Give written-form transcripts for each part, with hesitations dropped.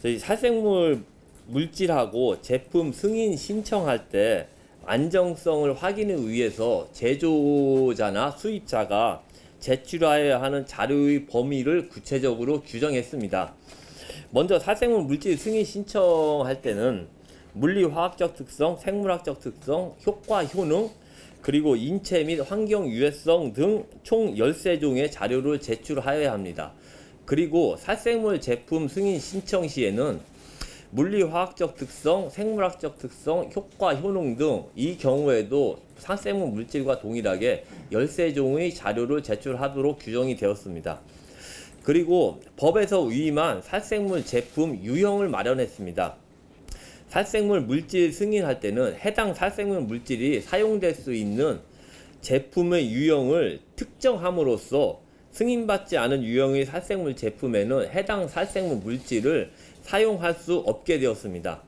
저희 살생물 물질하고 제품 승인 신청할 때 안정성을 확인을 위해서 제조자나 수입자가 제출해야 하는 자료의 범위를 구체적으로 규정했습니다. 먼저 살생물 물질 승인 신청할 때는 물리화학적 특성, 생물학적 특성, 효과 효능, 그리고 인체 및 환경 유해성 등 총 13종의 자료를 제출하여야 합니다. 그리고 살생물 제품 승인 신청 시에는 물리화학적 특성, 생물학적 특성, 효과 효능 등 이 경우에도 살생물 물질과 동일하게 13종의 자료를 제출하도록 규정이 되었습니다. 그리고 법에서 위임한 살생물 제품 유형을 마련했습니다. 살생물 물질 승인할 때는 해당 살생물 물질이 사용될 수 있는 제품의 유형을 특정함으로써 승인받지 않은 유형의 살생물 제품에는 해당 살생물 물질을 사용할 수 없게 되었습니다.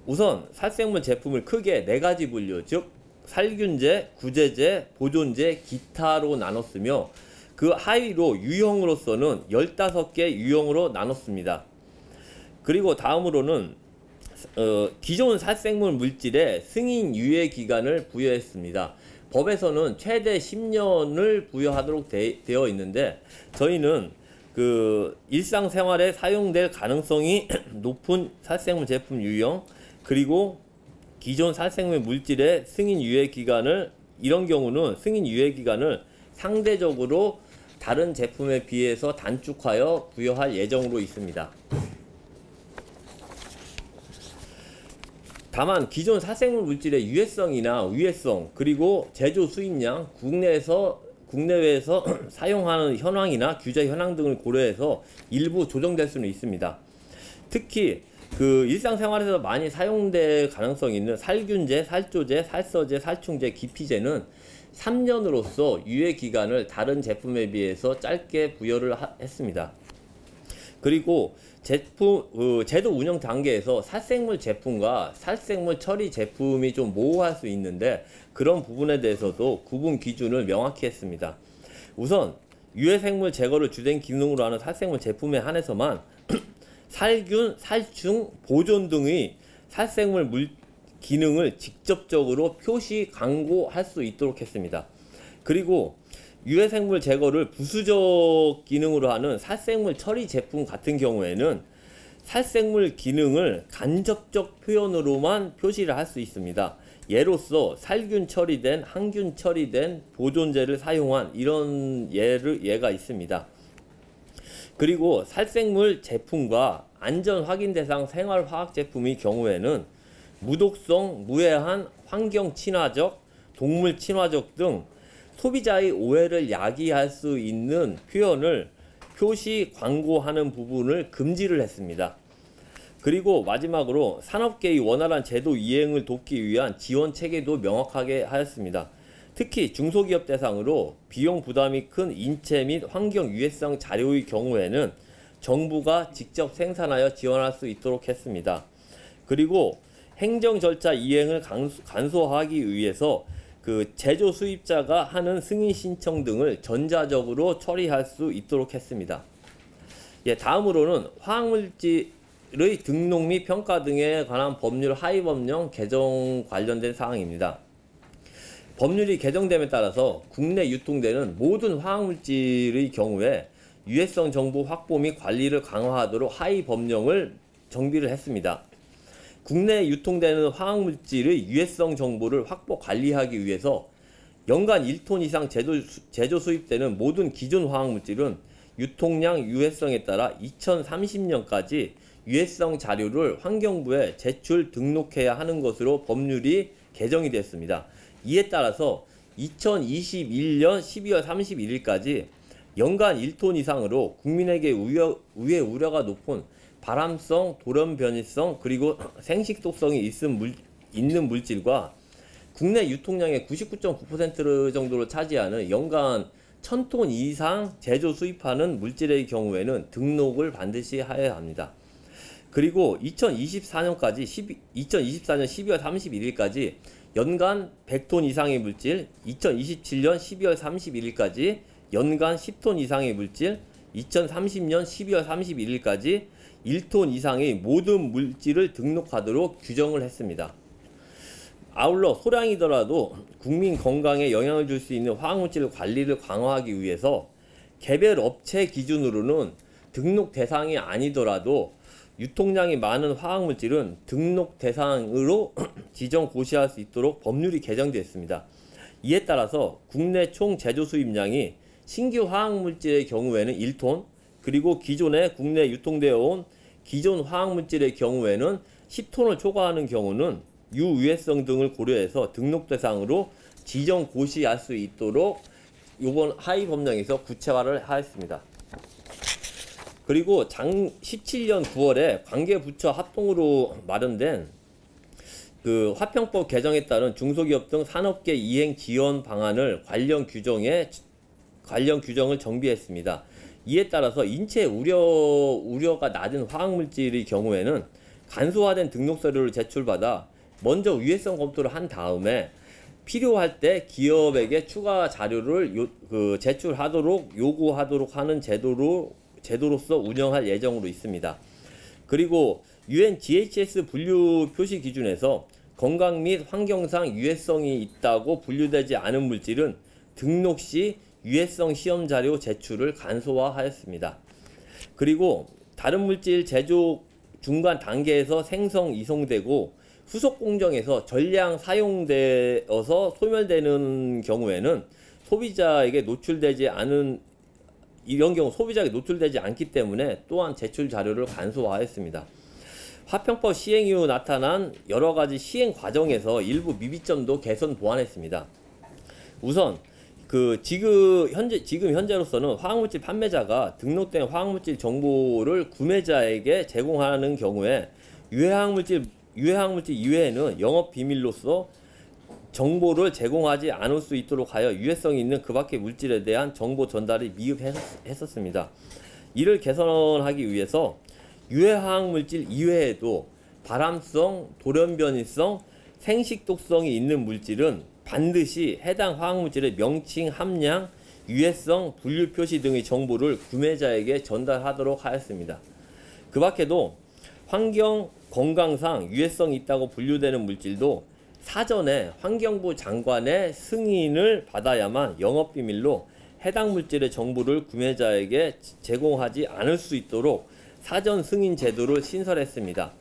우선 살생물 제품을 크게 4가지 분류, 즉 살균제, 구제제, 보존제, 기타로 나눴으며 그 하위로 유형으로서는 15개 유형으로 나눴습니다. 그리고 다음으로는 기존 살생물 물질의 승인 유예 기간을 부여했습니다. 법에서는 최대 10년을 부여하도록 되어 있는데 저희는 일상생활에 사용될 가능성이 높은 살생물 제품 유형, 그리고 기존 살생물 물질의 승인 유예 기간을, 이런 경우는 승인 유예 기간을 상대적으로 다른 제품에 비해서 단축하여 부여할 예정으로 있습니다. 다만 기존 살생물 물질의 유해성이나 위해성, 그리고 제조 수입량, 국내외에서 사용하는 현황이나 규제 현황 등을 고려해서 일부 조정될 수는 있습니다. 특히 일상생활에서 많이 사용될 가능성이 있는 살균제, 살조제, 살서제, 살충제, 기피제는 3년으로서 유예기간을 다른 제품에 비해서 짧게 부여를 했습니다. 그리고 제도 운영 단계에서 살생물 제품과 살생물 처리 제품이 좀 모호할 수 있는데 그런 부분에 대해서도 구분 기준을 명확히 했습니다. 우선 유해생물 제거를 주된 기능으로 하는 살생물 제품에 한해서만 살균, 살충, 보존 등의 살생물 기능을 직접적으로 표시, 광고할 수 있도록 했습니다. 그리고 유해생물 제거를 부수적 기능으로 하는 살생물 처리 제품 같은 경우에는 살생물 기능을 간접적 표현으로만 표시를 할 수 있습니다. 예로서 살균 처리된, 항균 처리된 보존제를 사용한 이런 예가 있습니다. 그리고 살생물 제품과 안전 확인 대상 생활화학 제품의 경우에는 무독성, 무해한, 환경 친화적, 동물 친화적 등 소비자의 오해를 야기할 수 있는 표현을 표시, 광고하는 부분을 금지를 했습니다. 그리고 마지막으로 산업계의 원활한 제도 이행을 돕기 위한 지원 체계도 명확하게 하였습니다. 특히 중소기업 대상으로 비용 부담이 큰 인체 및 환경 유해성 자료의 경우에는 정부가 직접 생산하여 지원할 수 있도록 했습니다. 그리고 행정 절차 이행을 간소화하기 위해서 제조 수입자가 하는 승인 신청 등을 전자적으로 처리할 수 있도록 했습니다. 다음으로는 화학물질의 등록 및 평가 등에 관한 법률 하위 법령 개정 관련된 사항입니다. 법률이 개정됨에 따라서 국내 유통되는 모든 화학물질의 경우에 유해성 정보 확보 및 관리를 강화하도록 하위 법령을 정비를 했습니다. 국내에 유통되는 화학물질의 유해성 정보를 확보 관리하기 위해서 연간 1톤 이상 제조 수입되는 모든 기존 화학물질은 유통량 유해성에 따라 2030년까지 유해성 자료를 환경부에 제출 등록해야 하는 것으로 법률이 개정이 됐습니다. 이에 따라서 2021년 12월 31일까지 연간 1톤 이상으로 국민에게 우회 우려가 높은 발암성, 돌연 변이성, 그리고 생식독성이 있는 물질과 국내 유통량의 99.9% 정도를 차지하는 연간 1000톤 이상 제조 수입하는 물질의 경우에는 등록을 반드시 하여야 합니다. 그리고 2024년 12월 31일까지 연간 100톤 이상의 물질, 2027년 12월 31일까지 연간 10톤 이상의 물질, 2030년 12월 31일까지 1톤 이상의 모든 물질을 등록하도록 규정을 했습니다. 아울러 소량이더라도 국민 건강에 영향을 줄 수 있는 화학물질 관리를 강화하기 위해서 개별 업체 기준으로는 등록 대상이 아니더라도 유통량이 많은 화학물질은 등록 대상으로 지정 고시할 수 있도록 법률이 개정되었습니다. 이에 따라서 국내 총 제조 수입량이 신규 화학물질의 경우에는 1톤, 그리고 기존에 국내에 유통되어 온 기존 화학물질의 경우에는 10톤을 초과하는 경우는 유유해성 등을 고려해서 등록 대상으로 지정 고시할 수 있도록 이번 하위 법령에서 구체화를 하였습니다. 그리고 17년 9월에 관계부처 합동으로 마련된 그 화평법 개정에 따른 중소기업 등 산업계 이행 지원 방안을 관련 규정을 정비했습니다. 이에 따라서 인체 우려가 낮은 화학물질의 경우에는 간소화된 등록 서류를 제출받아 먼저 유해성 검토를 한 다음에 필요할 때 기업에게 추가 자료를 제출하도록 요구하도록 하는 제도로서 운영할 예정으로 있습니다. 그리고 UN GHS 분류 표시 기준에서 건강 및 환경상 유해성이 있다고 분류되지 않은 물질은 등록 시 유해성 시험 자료 제출을 간소화하였습니다. 그리고 다른 물질 제조 중간 단계에서 생성 이송되고 후속 공정에서 전량 사용되어서 소멸되는 경우에는 소비자에게 노출되지 않기 때문에 또한 제출 자료를 간소화하였습니다. 화평법 시행 이후 나타난 여러가지 시행 과정에서 일부 미비점도 개선 보완했습니다. 우선 지금 현재로서는 화학물질 판매자가 등록된 화학물질 정보를 구매자에게 제공하는 경우에 유해화학물질 이외에는 영업비밀로서 정보를 제공하지 않을 수 있도록 하여 유해성이 있는 그 밖의 물질에 대한 정보 전달이 미흡했었습니다. 이를 개선하기 위해서 유해화학물질 이외에도 발암성, 돌연변이성, 생식독성이 있는 물질은 반드시 해당 화학물질의 명칭, 함량, 유해성, 분류 표시 등의 정보를 구매자에게 전달하도록 하였습니다. 그 밖에도 환경, 건강상 유해성이 있다고 분류되는 물질도 사전에 환경부 장관의 승인을 받아야만 영업비밀로 해당 물질의 정보를 구매자에게 제공하지 않을 수 있도록 사전 승인 제도를 신설했습니다.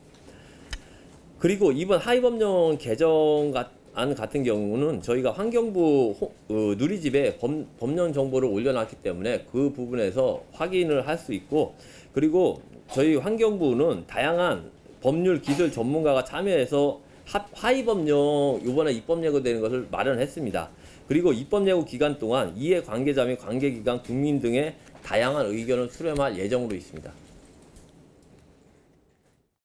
그리고 이번 하위법령 개정안 같은 경우는 저희가 환경부 누리집에 법령 정보를 올려놨기 때문에 그 부분에서 확인을 할 수 있고, 그리고 저희 환경부는 다양한 법률 기술 전문가가 참여해서 하위법령 이번에 입법 예고되는 것을 마련했습니다. 그리고 입법 예고 기간 동안 이해 관계자 및 관계기관, 국민 등의 다양한 의견을 수렴할 예정으로 있습니다.